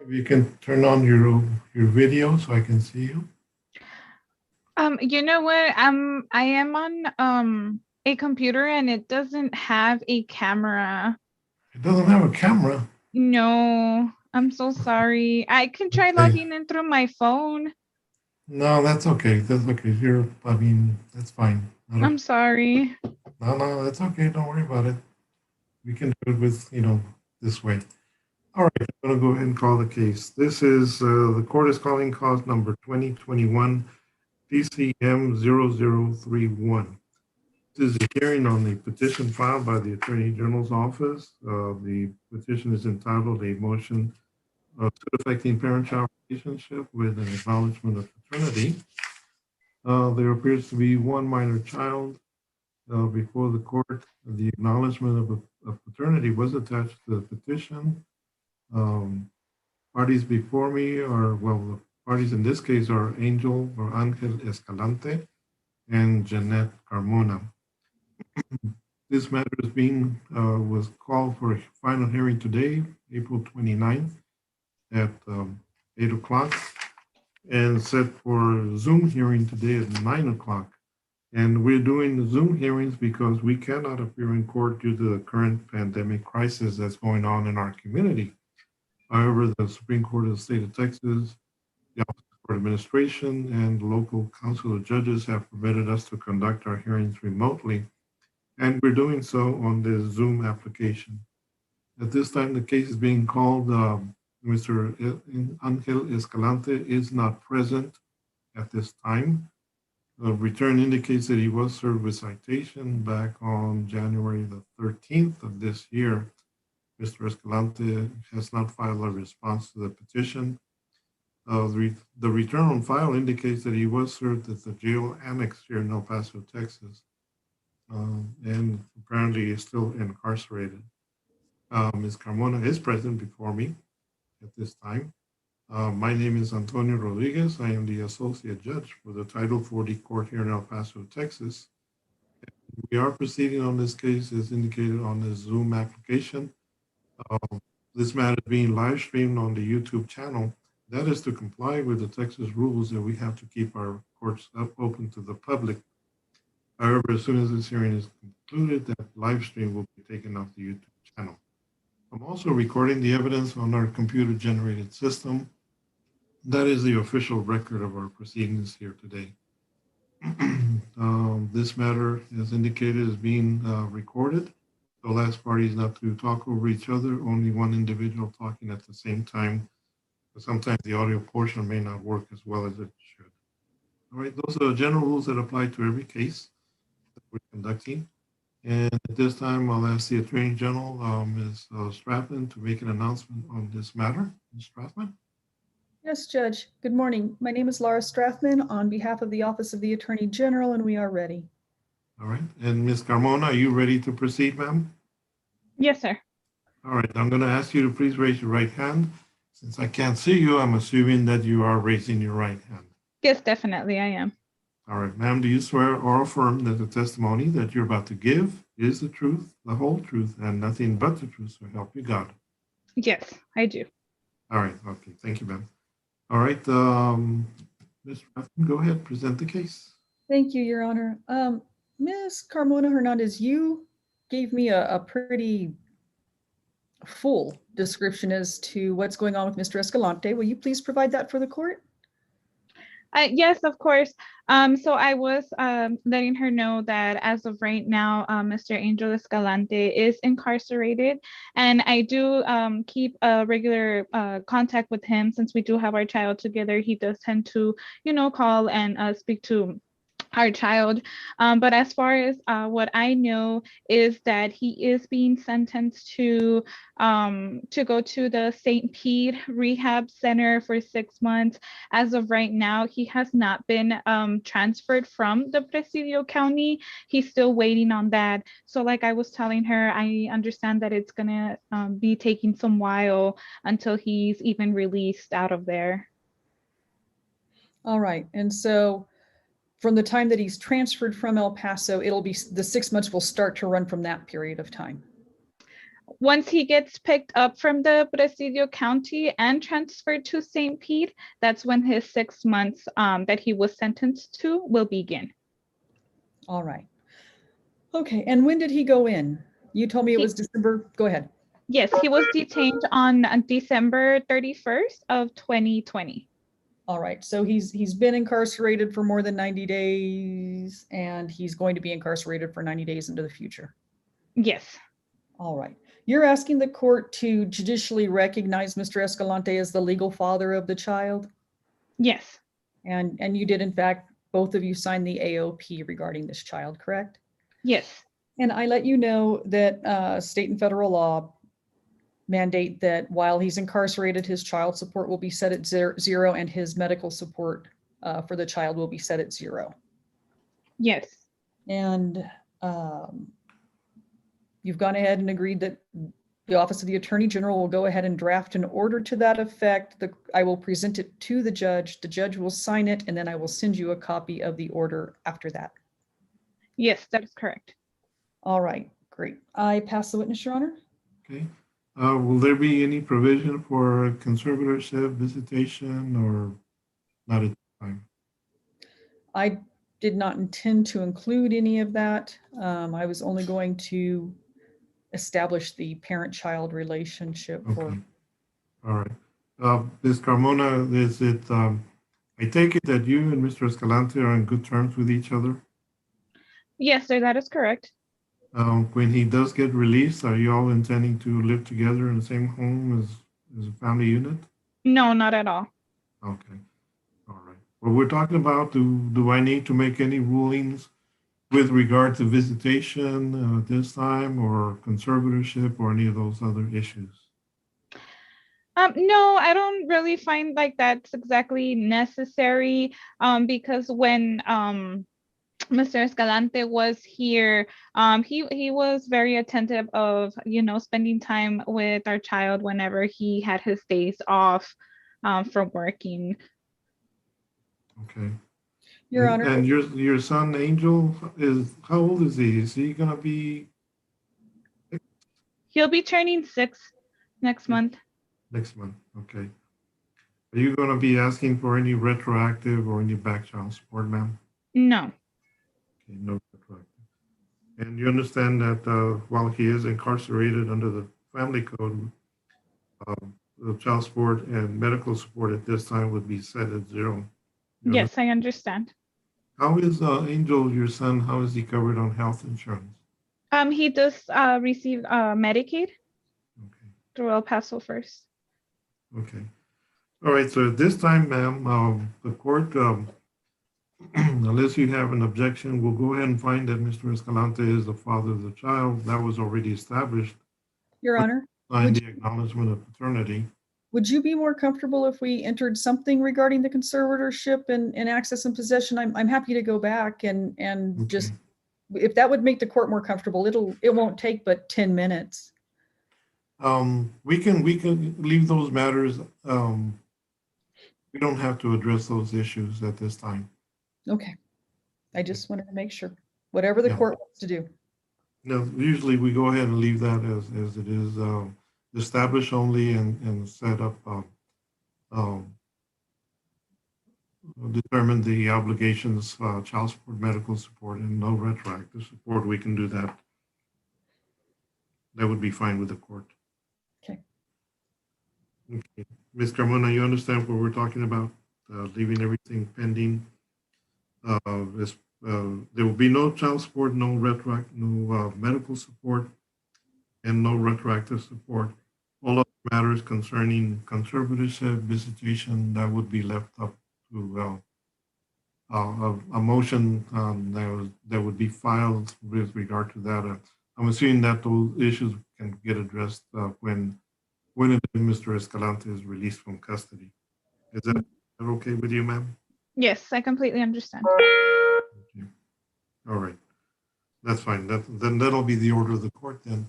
If you can turn on your video so I can see you. You know what? I am on a computer and it doesn't have a camera. It doesn't have a camera. No, I'm so sorry. I can try Okay. logging in through my phone. No, that's okay. That's okay. I mean, that's fine. I'm sorry. No, that's okay. Don't worry about it. We can do it with, this way. All right, I'm going to go ahead and call the case. This is, the court is calling cause number 2021 PCM 0031. This is a hearing on the petition filed by the Attorney General's office. The petition is entitled a motion suit affecting parent-child relationship with an acknowledgement of paternity. There appears to be one minor child before the court. The acknowledgement of paternity was attached to the petition. Parties before me are, well, the parties in this case are Angel or Angel Escalante and Jeanette Carmona. This matter was called for a final hearing today, April 29th at 8 o'clock, and set for Zoom hearing today at 9 o'clock. And we're doing the Zoom hearings because we cannot appear in court due to the current pandemic crisis that's going on in our community. However, the Supreme Court of the State of Texas, the Office of Court Administration, and the local council of judges have permitted us to conduct our hearings remotely, and we're doing so on the Zoom application. At this time, the case is being called. Mr. Angel Escalante is not present at this time. The return indicates that he was served with citation back on January the 13th of this year. Mr. Escalante has not filed a response to the petition. The return on file indicates that he was served at the jail annex here in El Paso, Texas, and apparently is still incarcerated. Ms. Carmona is present before me at this time. My name is Antonio Rodriguez. I am the Associate Judge for the Title 40 Court here in El Paso, Texas. We are proceeding on this case as indicated on the Zoom application. This matter is being live streamed on the YouTube channel. That is to comply with the Texas rules that we have to keep our courts open to the public. However, as soon as this hearing is concluded, that live stream will be taken off the YouTube channel. I'm also recording the evidence on our computer-generated system. That is the official record of our proceedings here today. This matter, as indicated, is being recorded. The last party is not to talk over each other, only one individual talking at the same time. But sometimes the audio portion may not work as well as it should. All right, those are the general rules that apply to every case that we're conducting. And at this time, I'll ask the Attorney General, Ms. Strathman, to make an announcement on this matter. Ms. Strathman? Yes, Judge. Good morning. My name is Laura Strathman on behalf of the Office of the Attorney General, and we are ready. All right. And Ms. Carmona, are you ready to proceed, ma'am? Yes, sir. All right. I'm going to ask you to please raise your right hand. Since I can't see you, I'm assuming that you are raising your right hand. Yes, definitely I am. All right, ma'am, do you swear or affirm that the testimony that you're about to give is the truth, the whole truth, and nothing but the truth, so help you God? Yes, I do. All right. Okay. Thank you, ma'am. All right. Ms. Raffin, go ahead, present the case. Thank you, Your Honor. Ms. Carmona Hernandez, you gave me a pretty full description as to what's going on with Mr. Escalante. Will you please provide that for the court? Yes, of course. So I was letting her know that as of right now, Mr. Angel Escalante is incarcerated, and I do keep a regular contact with him since we do have our child together. He does tend to, call and speak to our child. But as far as what I know is that he is being sentenced to go to the St. Pete Rehab Center for 6 months. As of right now, he has not been transferred from the Presidio County. He's still waiting on that. So like I was telling her, I understand that it's gonna be taking some while until he's even released out of there. All right. And so from the time that he's transferred from El Paso, it'll be the 6 months will start to run from that period of time. Once he gets picked up from the Presidio County and transferred to St. Pete, that's when his 6 months that he was sentenced to will begin. All right. Okay, and when did he go in? You told me it was December. Go ahead. Yes, he was detained on December 31st of 2020. All right, so he's been incarcerated for more than 90 days, and he's going to be incarcerated for 90 days into the future. Yes. All right. You're asking the court to judicially recognize Mr. Escalante as the legal father of the child? Yes. And you did, in fact, both of you sign the AOP regarding this child, correct? Yes. And I let you know that state and federal law mandate that while he's incarcerated, his child support will be set at zero and his medical support for the child will be set at 0. Yes. And you've gone ahead and agreed that the Office of the Attorney General will go ahead and draft an order to that effect. I will present it to the judge. The judge will sign it, and then I will send you a copy of the order after that. Yes, that is correct. All right, great. I pass the witness, Your Honor. Okay. Will there be any provision for conservatorship, visitation, or not at this time? I did not intend to include any of that. I was only going to establish the parent-child relationship for. Okay. All right. Ms. Carmona, is it, I take it that you and Mr. Escalante are on good terms with each other? Yes, sir, that is correct. When he does get released, are you all intending to live together in the same home as a family unit? No, not at all. Okay. All right. Well, we're talking about, do I need to make any rulings with regard to visitation this time, or conservatorship, or any of those other issues? No, I don't really find like that's exactly necessary because when Mr. Escalante was here, he was very attentive of, spending time with our child whenever he had his days off from working. Okay. Your Honor. And your son Angel how old is he? Is he gonna be? He'll be turning 6 next month. Next month. Okay. Are you gonna be asking for any retroactive or any back child support, ma'am? No. Okay, no retroactive. And you understand that while he is incarcerated under the family code, the child support and medical support at this time would be set at 0. Yes, I understand. How is Angel, your son, how is he covered on health insurance? He does receive Medicaid Okay. through El Paso First. Okay. All right. So at this time, ma'am, the court, unless you have an objection, we'll go ahead and find that Mr. Escalante is the father of the child. That was already established. Your Honor. Signed the acknowledgement of paternity. Would you be more comfortable if we entered something regarding the conservatorship and access and possession? I'm happy to go back and Okay. just, if that would make the court more comfortable, it won't take but 10 minutes. We can leave those matters. We don't have to address those issues at this time. Okay. I just wanted to make sure, whatever the court wants to do. No, usually we go ahead and leave that as it is, establish only and set up, determine the obligations, child support, medical support, and no retroactive support. We can do that. That would be fine with the court. Okay. Okay. Ms. Carmona, you understand what we're talking about? Leaving everything pending. There will be no child support, no medical support, and no retroactive support. All of the matters concerning conservatorship, visitation, that would be left up to a motion that would be filed with regard to that. I'm assuming that those issues can get addressed when Mr. Escalante is released from custody. Is that okay with you, ma'am? Yes, I completely understand. Okay. All right. That's fine. Then that'll be the order of the court then.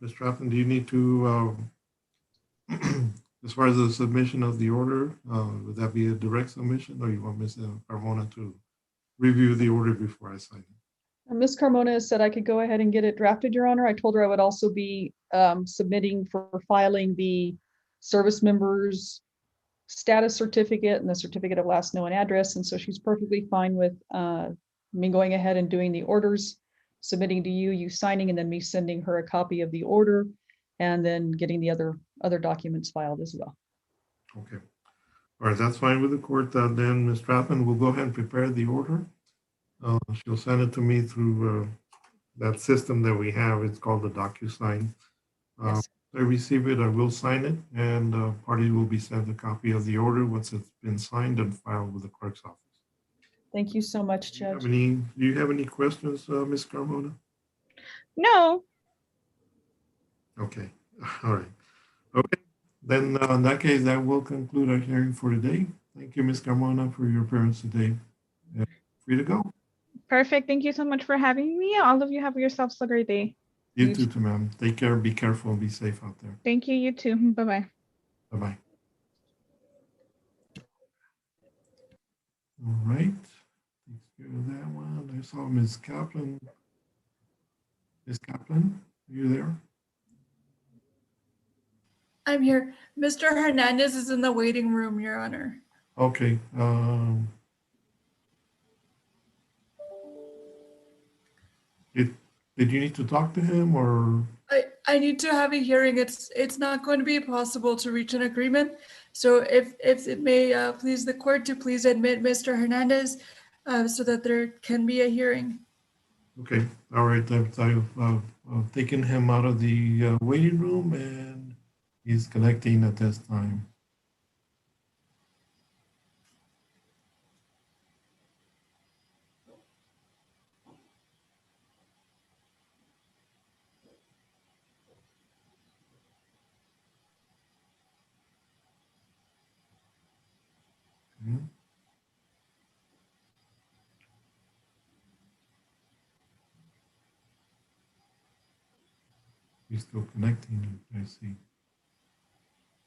Ms. Traffin, do you need to, as far as the submission of the order, would that be a direct submission, or you want Ms. Carmona to review the order before I sign it? Ms. Carmona said I could go ahead and get it drafted, Your Honor. I told her I would also be submitting for filing the service members status certificate and the certificate of last known address. And so she's perfectly fine with me going ahead and doing the orders, submitting to you, you signing, and then me sending her a copy of the order and then getting the other documents filed as well. Okay. All right, that's fine with the court. Then Ms. Stratman will go ahead and prepare the order. She'll send it to me through that system that we have. It's called the DocuSign. Yes. I receive it, I will sign it, and party will be sent a copy of the order once it's been signed and filed with the clerk's office. Thank you so much, Judge. Do you have any questions, Ms. Carmona? No. Okay, all right. Okay, then in that case, that will conclude our hearing for today. Thank you, Ms. Carmona, for your appearance today. Free to go. Perfect. Thank you so much for having me. All of you have yourselves a great day. You too, ma'am. Take care, be careful, and be safe out there. Thank you, you too. Bye-bye. Bye-bye. All right. Takes care of that one. I saw Ms. Kaplan. Ms. Kaplan, are you there? I'm here. Mr. Hernandez is in the waiting room, Your Honor. Okay. Did you need to talk to him or? I need to have a hearing. It's not going to be possible to reach an agreement. So if it may please the court to please admit Mr. Hernandez so that there can be a hearing. Okay. All right. I've taken him out of the waiting room and he's connecting at this time. Mhm. He's still connecting. I see.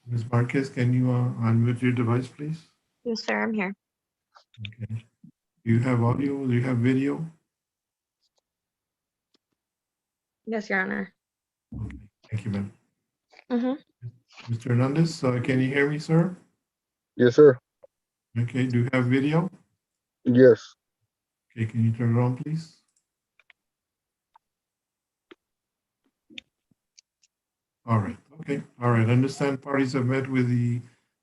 Ms. Marquez, can you unmute your device, please? Yes, sir, I'm here. Okay. Do you have audio? Do you have video? Yes, Your Honor. Okay. Thank you, ma'am. Mm-hmm. Mr. Hernandez, can you hear me, sir? Yes, sir. Okay. Do you have video? Yes. Okay. Can you turn it on, please? All right. Okay. All right. I understand parties have met with the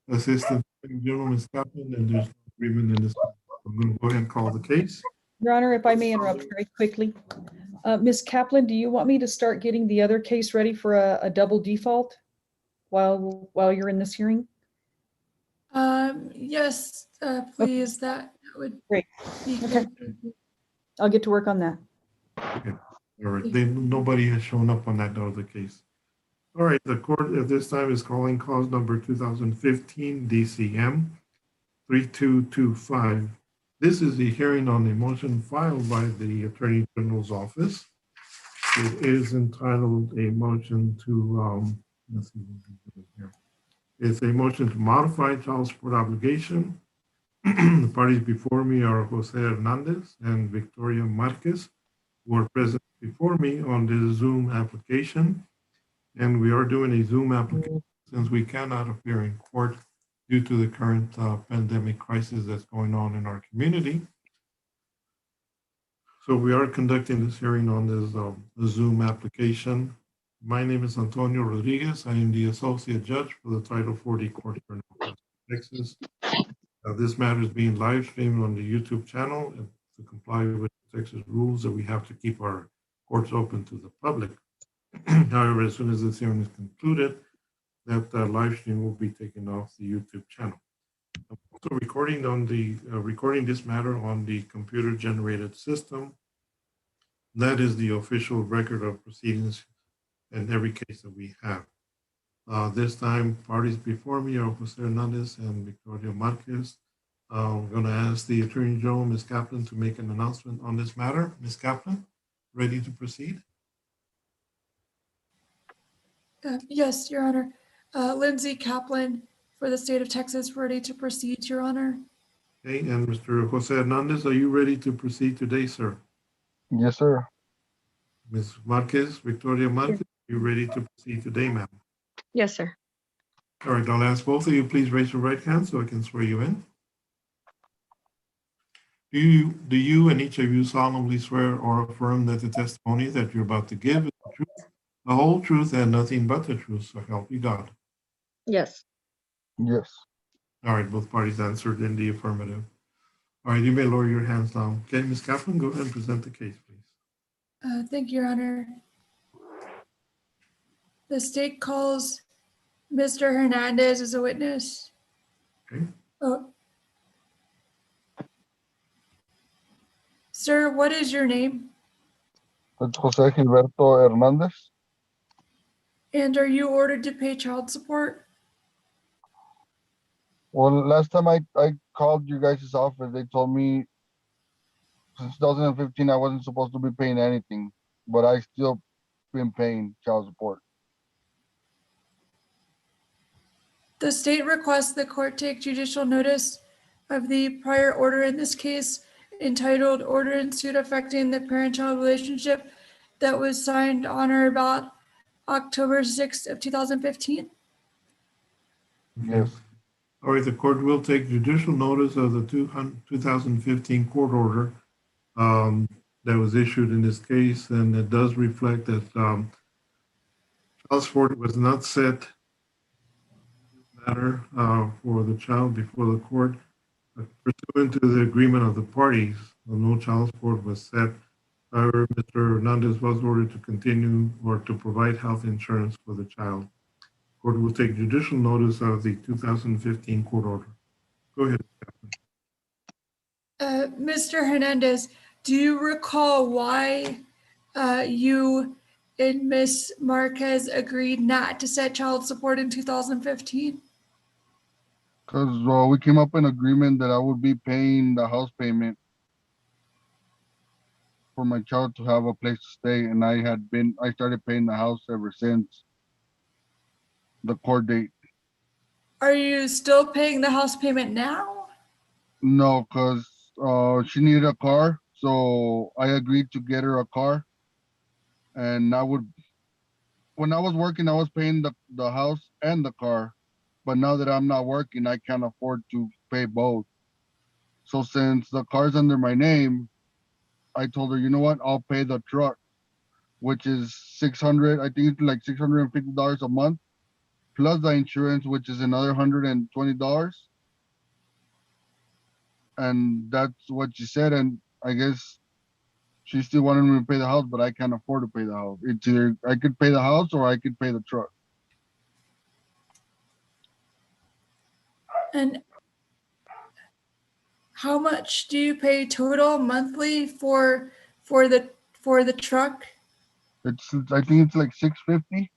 Assistant General, Ms. Kaplan, and there's no agreement in this. I'm going to go ahead and call the case. Your Honor, if I may interrupt very quickly. Ms. Kaplan, do you want me to start getting the other case ready for a double default while you're in this hearing? Yes, please. That would Great. be Okay. good. I'll get to work on that. Okay. All right. Nobody has shown up on that other case. All right. The court at this time is calling cause number 2015 DCM 3225. This is the hearing on the motion filed by the Attorney General's office. It is entitled a motion to, let's see what we do here. It's a motion to modify child support obligation. The parties before me are Jose Hernandez and Victoria Marquez, who are present before me on the Zoom application. And we are doing a Zoom application since we cannot appear in court due to the current pandemic crisis that's going on in our community. So we are conducting this hearing on this Zoom application. My name is Antonio Rodriguez. I am the Associate Judge for the Title 40 Court here in El Paso, Texas. This matter is being live streamed on the YouTube channel to comply with Texas rules that we have to keep our courts open to the public. However, as soon as this hearing is concluded, that live stream will be taken off the YouTube channel. I'm also recording this matter on the computer-generated system. That is the official record of proceedings in every case that we have. This time, parties before me are Jose Hernandez and Victoria Marquez. I'm going to ask the Attorney General, Ms. Kaplan, to make an announcement on this matter. Ms. Kaplan, ready to proceed? Yes, Your Honor. Lindsay Kaplan for the state of Texas, ready to proceed, Your Honor. Okay, and Mr. Jose Hernandez, are you ready to proceed today, sir? Yes, sir. Ms. Marquez, Victoria Marquez, you ready to proceed today, ma'am? Yes, sir. All right, I'll ask both of you, please raise your right hand so I can swear you in. Do you and each of you solemnly swear or affirm that the testimony that you're about to give is the truth, the whole truth, and nothing but the truth, so help you God? Yes. Yes. All right, both parties answered in the affirmative. All right, you may lower your hands now. Okay, Ms. Kaplan, go ahead and present the case, please. Thank you, Your Honor. The state calls Mr. Hernandez as a witness. Okay. Oh. Sir, what is your name? It's Jose Gilberto Hernandez. And are you ordered to pay child support? Well, last time I called you guys' office, they told me since 2015 I wasn't supposed to be paying anything, but I still been paying child support. The state requests the court take judicial notice of the prior order in this case entitled Order in Suit Affecting the Parent-Child Relationship that was signed on or about October 6th of 2015. Yes. All right, the court will take judicial notice of the 2015 court order that was issued in this case, and it does reflect that child support was not set matter for the child before the court. Pursuant to the agreement of the parties, no child support was set. However, Mr. Hernandez was ordered to continue or to provide health insurance for the child. Court will take judicial notice of the 2015 court order. Go ahead. Mr. Hernandez, do you recall why you and Ms. Marquez agreed not to set child support in 2015? Because we came up in agreement that I would be paying the house payment for my child to have a place to stay, and I started paying the house ever since the court date. Are you still paying the house payment now? No, because she needed a car, so I agreed to get her a car, and when I was working, I was paying the house and the car, but now that I'm not working, I can't afford to pay both. So since the car's under my name, I told her, you know what, I'll pay the truck, which is 600, I think it's like $650 a month, plus the insurance, which is another $120. And that's what she said. And I guess she still wanted me to pay the house, but I can't afford to pay the house. It's either I could pay the house or I could pay the truck. And how much do you pay total monthly for the truck? I think it's like 650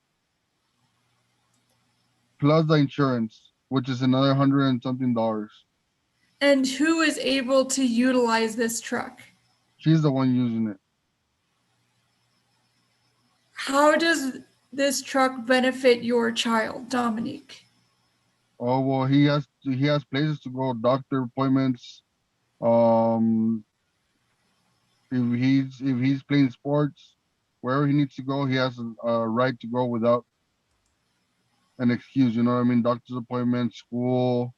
plus the insurance, which is another 100 and something dollars. And who is able to utilize this truck? She's the one using it. How does this truck benefit your child, Dominique? Oh well, he has places to go, doctor appointments. Um, if he's playing sports, wherever he needs to go, he has a right to go without an excuse. You know what I mean? Doctor's appointment, school.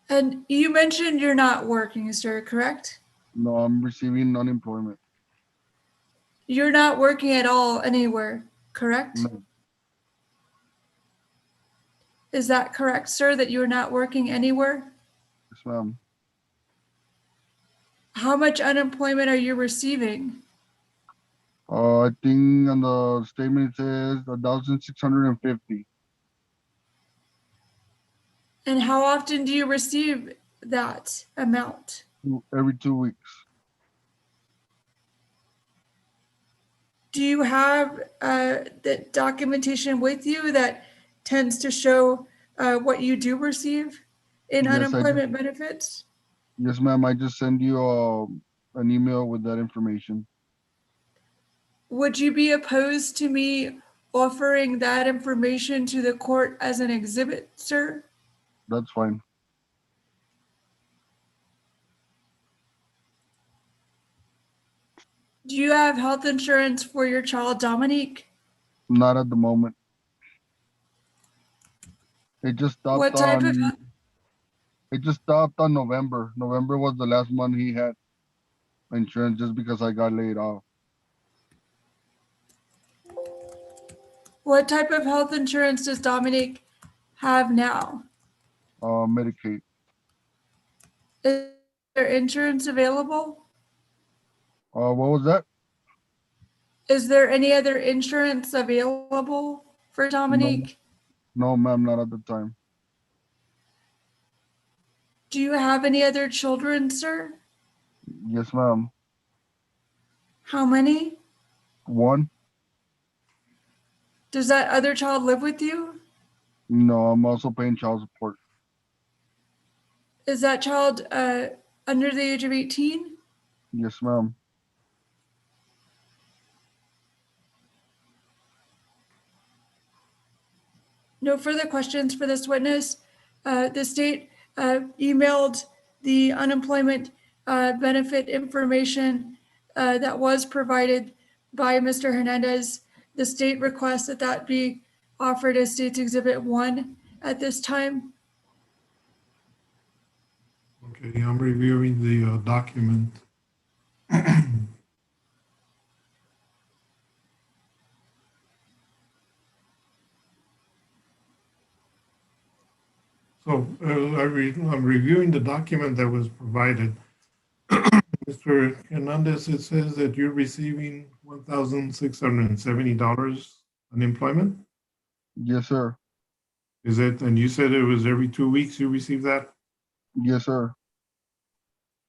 And you mentioned you're not working, sir, correct? No, I'm receiving unemployment. You're not working at all anywhere, correct? No. Is that correct, sir, that you're not working anywhere? Yes, ma'am. How much unemployment are you receiving? I think on the statement it says 1,650 And how often do you receive that amount? every 2 weeks. Do you have the documentation with you that tends to show what you do receive in Yes, unemployment benefits? Yes, ma'am. I just send you an email with that information. Would you be opposed to me offering that information to the court as an exhibit, sir? That's fine. Do you have health insurance for your child, Dominique? Not at the moment. It just stopped What type of, on. It just stopped on November. November was the last month he had insurance just because I got laid off. what type of health insurance does Dominique have now? Medicaid. Is there insurance available? What was that? Is there any other insurance available for Dominique? No, ma'am, not at the time. Do you have any other children, sir? Yes, ma'am. How many? One? Does that other child live with you? No, I'm also paying child support. Is that child under the age of 18? Yes, ma'am. No further questions for this witness. The state emailed the unemployment benefit information that was provided by Mr. Hernandez. The state requests that that be offered as State's Exhibit 1 at this time. Okay, I'm reviewing the document. So I'm reviewing the document that was provided. Mr. Hernandez, it says that you're receiving $1,670 unemployment. Yes, sir. Is it, and you said it was every 2 weeks you receive that? Yes, sir.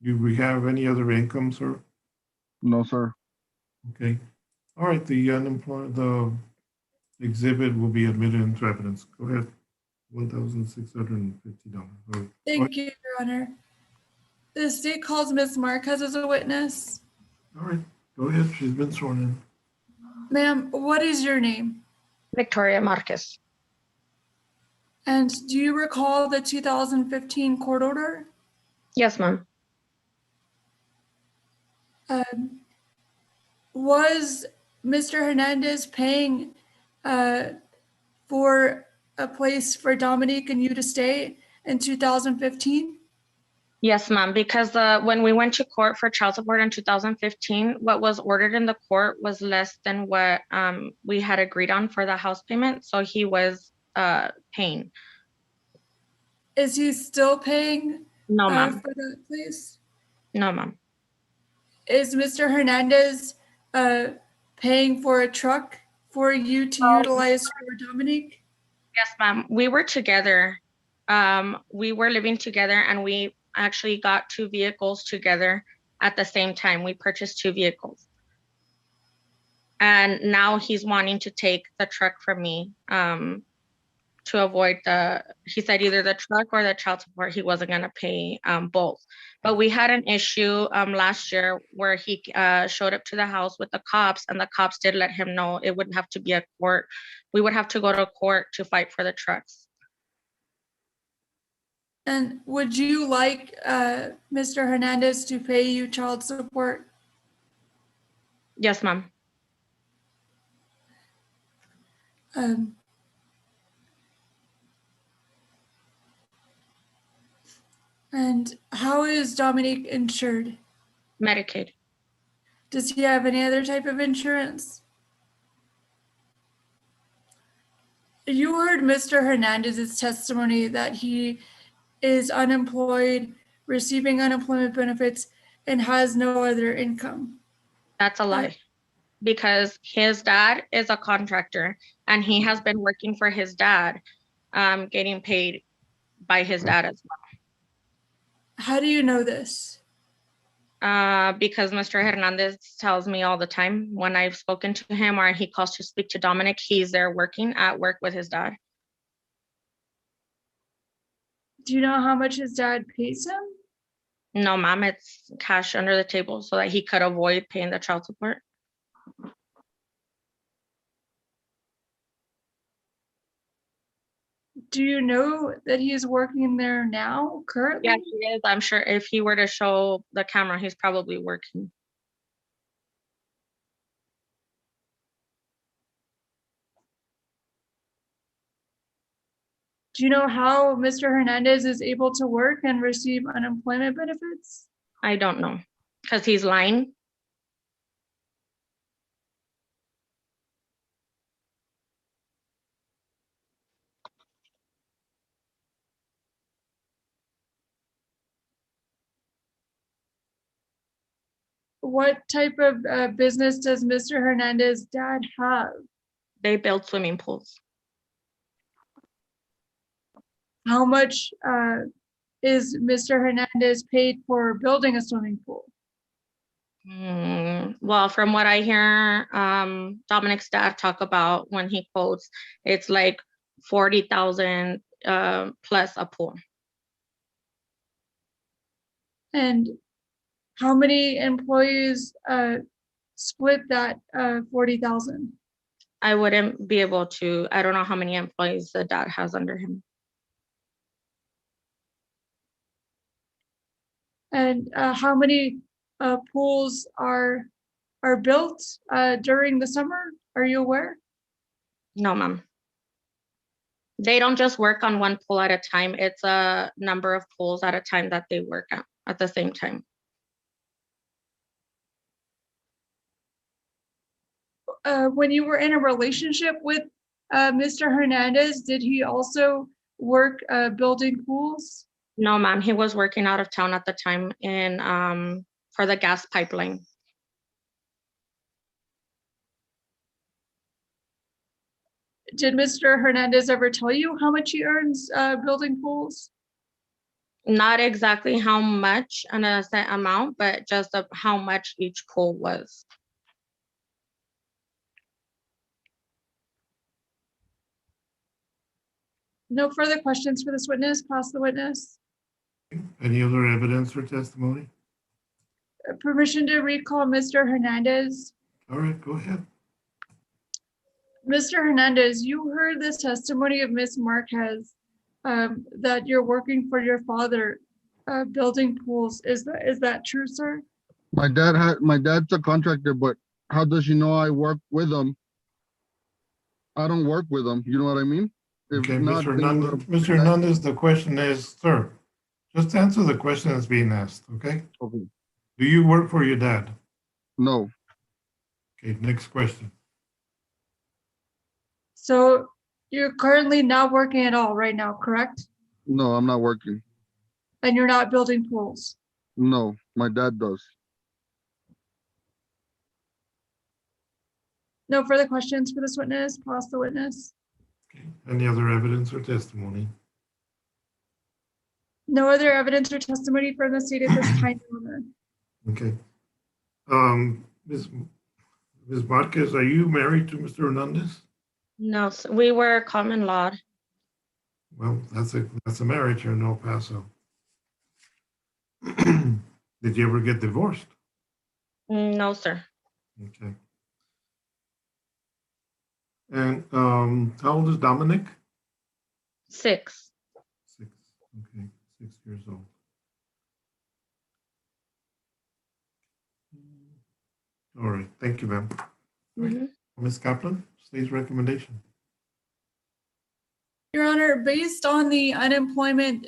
Do we have any other income, sir? No, sir. Okay. All right, the exhibit will be admitted into evidence. Go ahead. $1,650. Thank you, Your Honor. The state calls Ms. Marquez as a witness. All right, go ahead. She's been sworn in. Ma'am, what is your name? Victoria Marquez. And do you recall the 2015 court order? Yes, ma'am. Was Mr. Hernandez paying for a place for Dominique and you to stay in 2015? Yes, ma'am, because when we went to court for child support in 2015, what was ordered in the court was less than what we had agreed on for the house payment. So he was paying. Is he still paying No, ma'am. for that place? No, ma'am. Is Mr. Hernandez paying for a truck for you to utilize for Dominique? Yes, ma'am. We were together. We were living together, and we actually got 2 vehicles together at the same time. We purchased 2 vehicles. And now he's wanting to take the truck from me to avoid he said either the truck or the child support. He wasn't going to pay both. But we had an issue last year where he showed up to the house with the cops, and the cops did let him know it wouldn't have to be a court. We would have to go to court to fight for the trucks. And would you like Mr. Hernandez to pay you child support? Yes, ma'am. And how is Dominique insured? Medicaid. Does he have any other type of insurance? You heard Mr. Hernandez's testimony that he is unemployed, receiving unemployment benefits, and has no other income. That's a lie, because his dad is a contractor, and he has been working for his dad, getting paid by his dad as well. How do you know this? Because Mr. Hernandez tells me all the time when I've spoken to him or he calls to speak to Dominic, he's there working at work with his dad. Do you know how much his dad pays him? No, ma'am, it's cash under the table so that he could avoid paying the child support. Do you know that he is working there now, currently? Yeah, he is. I'm sure if he were to show the camera, he's probably working. Do you know how Mr. Hernandez is able to work and receive unemployment benefits? I don't know, because he's lying. What type of business does Mr. Hernandez's dad have? They build swimming pools. How much is Mr. Hernandez paid for building a swimming pool? Well, from what I hear, Dominic's dad talk about when he quotes, it's like 40,000 plus a pool. And how many employees split that 40,000? I wouldn't be able to, I don't know how many employees the dad has under him. And how many pools are built during the summer? Are you aware? No, ma'am. They don't just work on one pool at a time. It's a number of pools at a time that they work at the same time. When you were in a relationship with Mr. Hernandez, did he also work building pools? No, ma'am. He was working out of town at the time in for the gas pipeline. Did Mr. Hernandez ever tell you how much he earns building pools? Not exactly how much and a set amount, but just of how much each pool was. No further questions for this witness. Pass the witness. Any other evidence or testimony? Permission to recall Mr. Hernandez. All right, go ahead. Mr. Hernandez, you heard this testimony of Ms. Marquez that you're working for your father building pools. Is that true, sir? My dad's a contractor, but how does she know I work with him? I don't work with him. You know what I mean? If Okay, not, Mr. then Hernandez, Mr. Hernandez, the question is, sir, just answer the question that's being asked, okay? Okay. Do you work for your dad? No, Okay, next question. So you're currently not working at all right now, correct? no, I'm not working. And you're not building pools. No, my dad does. No further questions for this witness. Pass the witness. Okay, any other evidence or testimony? No other evidence or testimony from the state at this time, Your Honor. Okay. Ms. Marquez, are you married to Mr. Hernandez? No, we were common law. Well, that's a marriage here in El Paso. Did you ever get divorced? No, sir. Okay. And how old is Dominic? 6. 6. Okay, 6 years old. All right, thank you, ma'am. Ms. Kaplan, state's recommendation. Your Honor, based on the unemployment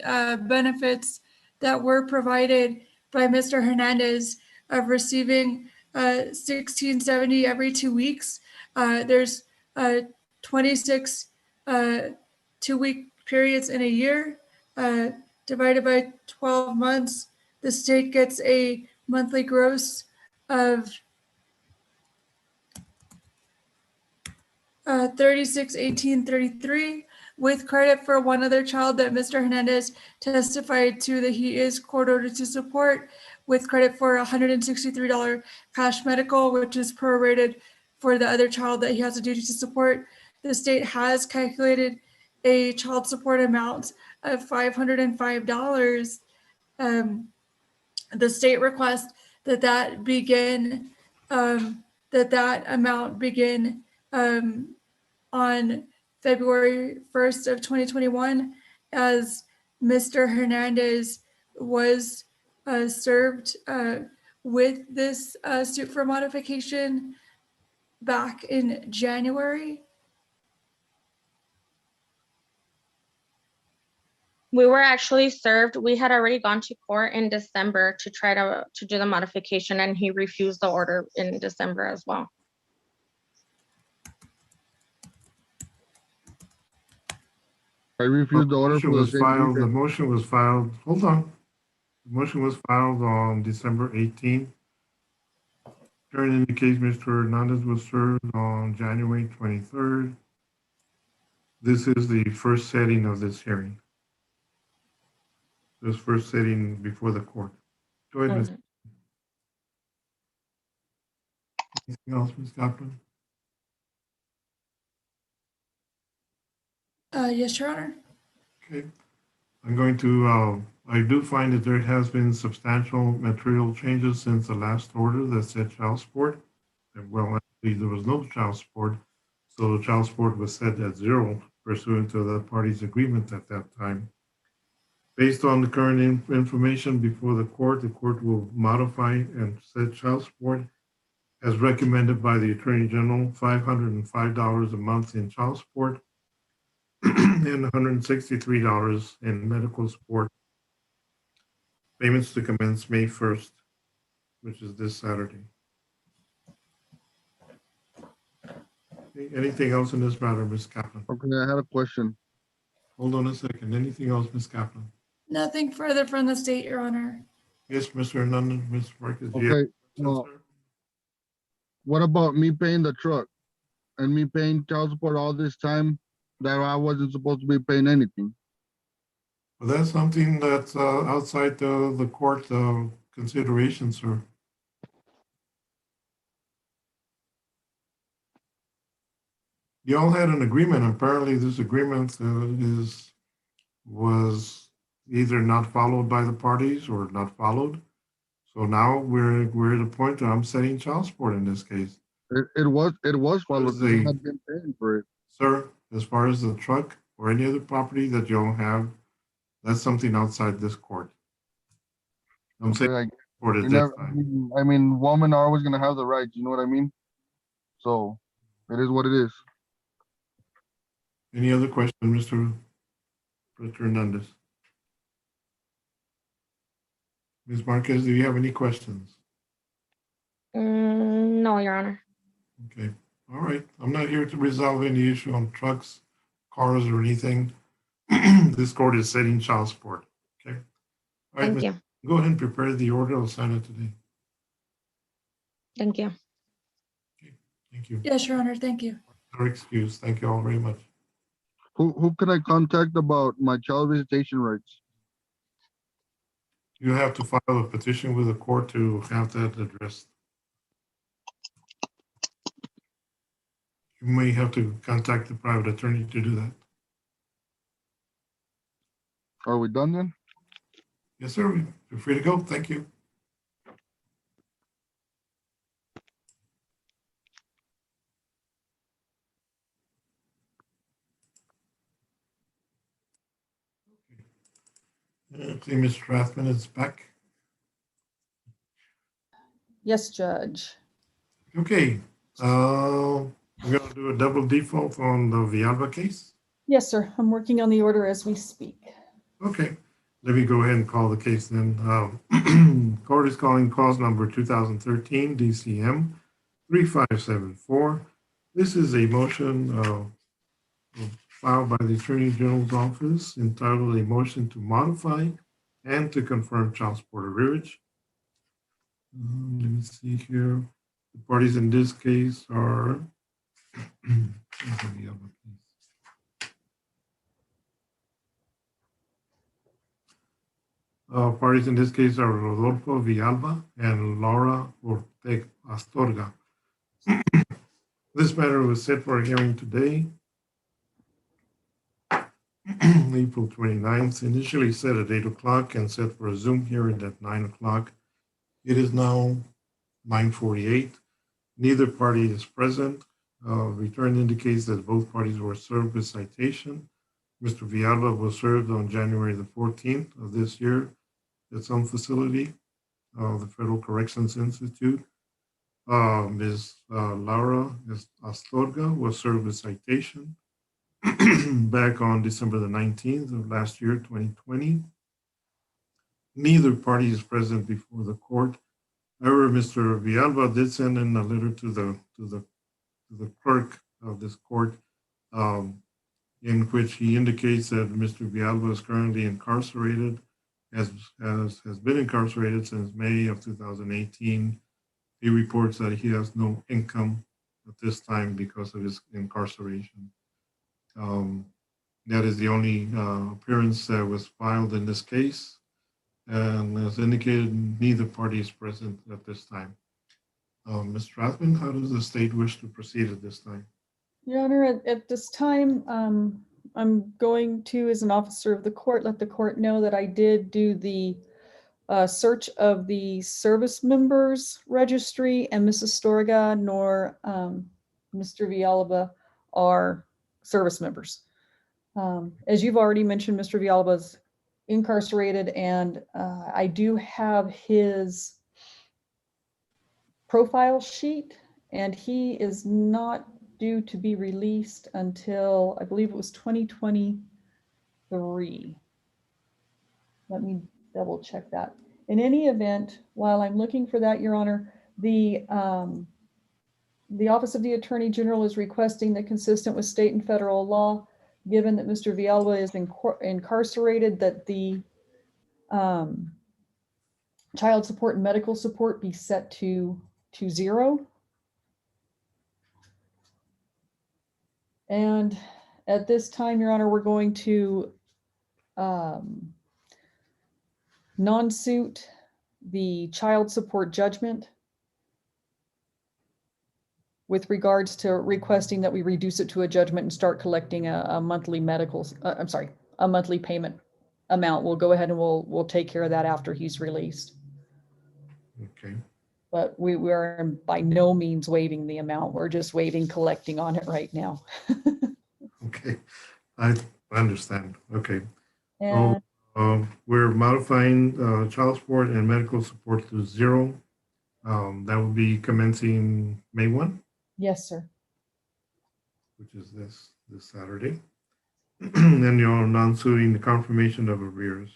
benefits that were provided by Mr. Hernandez of receiving $16.70 every 2 weeks, there's 26 2-week periods in a year divided by 12 months. The state gets a monthly gross of $36,1833 with credit for one other child that Mr. Hernandez testified to that he is court ordered to support, with credit for $163 cash medical, which is prorated for the other child that he has a duty to support. The state has calculated a child support amount of $505. The state requests that begin that amount begin on February 1st of 2021, as Mr. Hernandez was served with this suit for modification back in January. We were actually served. We had already gone to court in December to try to do the modification, and he refused the order in December as well. I refused the order Motion for the was same filed, the reason. motion was filed, hold on. The motion was filed on December 18th. Hearing indicates Mr. Hernandez was served on January 23rd. This is the first setting of this hearing. This first setting before the court. Go ahead, Ms. Mhm. Anything else, Ms. Kaplan? Yes, Your Honor. Okay. I'm going to, I do find that there has been substantial material changes since the last order that said child support. And well, actually, there was no child support, so the child support was set at 0 pursuant to the parties' agreement at that time. Based on the current information before the court will modify and set child support as recommended by the Attorney General, $505 a month in child support and $163 in medical support. Payments to commence May 1st, which is this Saturday. Okay, anything else in this matter, Ms. Kaplan? Okay, I had a question. Hold on a second. Anything else, Ms. Kaplan? Nothing further from the state, Your Honor. Yes, Mr. Hernandez, Ms. Marquez, do you have Okay, questions, well, sir? what about me paying the truck and me paying child support all this time that I wasn't supposed to be paying anything? Well, that's something that's outside the court consideration, sir. You all had an agreement. Apparently, this agreement was either not followed by the parties or not followed. So now we're at a point where I'm setting child support in this case. It was followed Is because I a- had been paying for it. Sir, as far as the truck or any other property that you all have, that's something outside this court. I'm saying Okay, court you at never, this time. I mean, women are always gonna have the rights, you know what I mean? So it is what it is. Any other question, Mr. Hernandez? Ms. Marquez, do you have any questions? No, Your Honor. Okay, all right. I'm not here to resolve any issue on trucks, cars, or anything. This court is setting child support, okay? All right, Thank Ms. you. Go ahead and prepare the order. I'll sign it today. Thank you. Thank you. Yes, Your Honor. Thank you. Your excuse. Thank you all very much. Who can I contact about my child visitation rights? You have to file a petition with the court to have that addressed. You may have to contact the private attorney to do that. Are we done then? Yes, sir. You're free to go. Thank you. Okay, Mr. Rathman is back. Yes, Judge. Okay, we're gonna do a double default on the Villalba case. Yes, sir. I'm working on the order as we speak. Okay, let me go ahead and call the case then. Court is calling cause number 2013 DCM 3574. This is a motion filed by the Attorney General's office entitled a motion to modify and to confirm child support arrearage. Let me see here. The parties in this case are parties in this case are Rodolfo Villalba and Laura Ortega Astorga. This matter was set for a hearing today, April 29th, initially set at 8 o'clock and set for a Zoom hearing at 9 o'clock. It is now 9:48. Neither party is present. Return indicates that both parties were served with citation. Mr. Villalba was served on January the 14th of this year at some facility, the Federal Corrections Institute. Ms. Laura Astorga was served with citation. back on December the 19th of last year, 2020. Neither party is present before the court. However, Mr. Villalba did send in a letter to the clerk of this court, in which he indicates that Mr. Villalba is currently incarcerated, has been incarcerated since May of 2018. He reports that he has no income at this time because of his incarceration. That is the only appearance that was filed in this case. And as indicated, neither party is present at this time. Ms. Strathman, how does the state wish to proceed at this time? Your Honor, at this time, I'm going to, as an officer of the court, let the court know that I did do the search of the service members registry, and Mrs. Storga nor Mr. Villalba are service members. As you've already mentioned, Mr. Villalba's incarcerated, and I do have his profile sheet, and he is not due to be released until, I believe it was 2023. Let me double check that. In any event, while I'm looking for that, Your Honor, the Office of the Attorney General is requesting that, consistent with state and federal law, given that Mr. Villalba is incarcerated, that the child support and medical support be set to 0. And at this time, Your Honor, we're going to non-suit the child support judgment with regards to requesting that we reduce it to a judgment and start collecting a monthly a monthly payment amount. We'll go ahead and we'll take care of that after he's released. Okay. But we are by no means waiving the amount. We're just waiving collecting on it right now. Okay, I understand. Okay. And We're modifying child support and medical support to 0. That will be commencing May 1, yes, sir. which is this Saturday. And you're non-suiting the confirmation of arrears,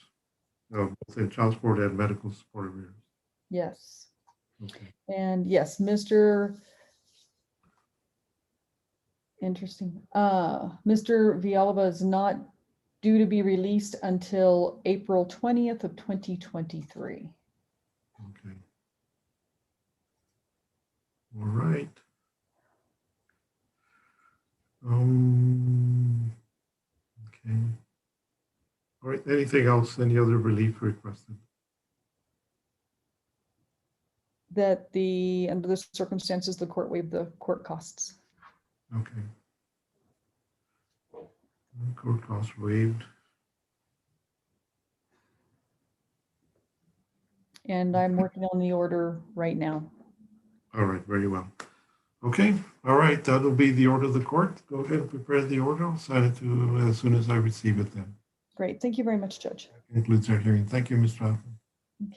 both in child support and medical support arrears. Yes. Okay. And yes, Mr. Interesting. Mr. Villalba is not due to be released until April 20th of 2023. Okay. All right. Okay. All right. Anything else? Any other relief requested? That under the circumstances, the court waived the court costs. Okay. Court costs waived. And I'm working on the order right now. All right, very well. Okay, all right, that'll be the order of the court. Go ahead and prepare the order. I'll send it to as soon as I receive it then. Great. Thank you very much, Judge. That concludes our hearing. Thank you, Ms. Strathman.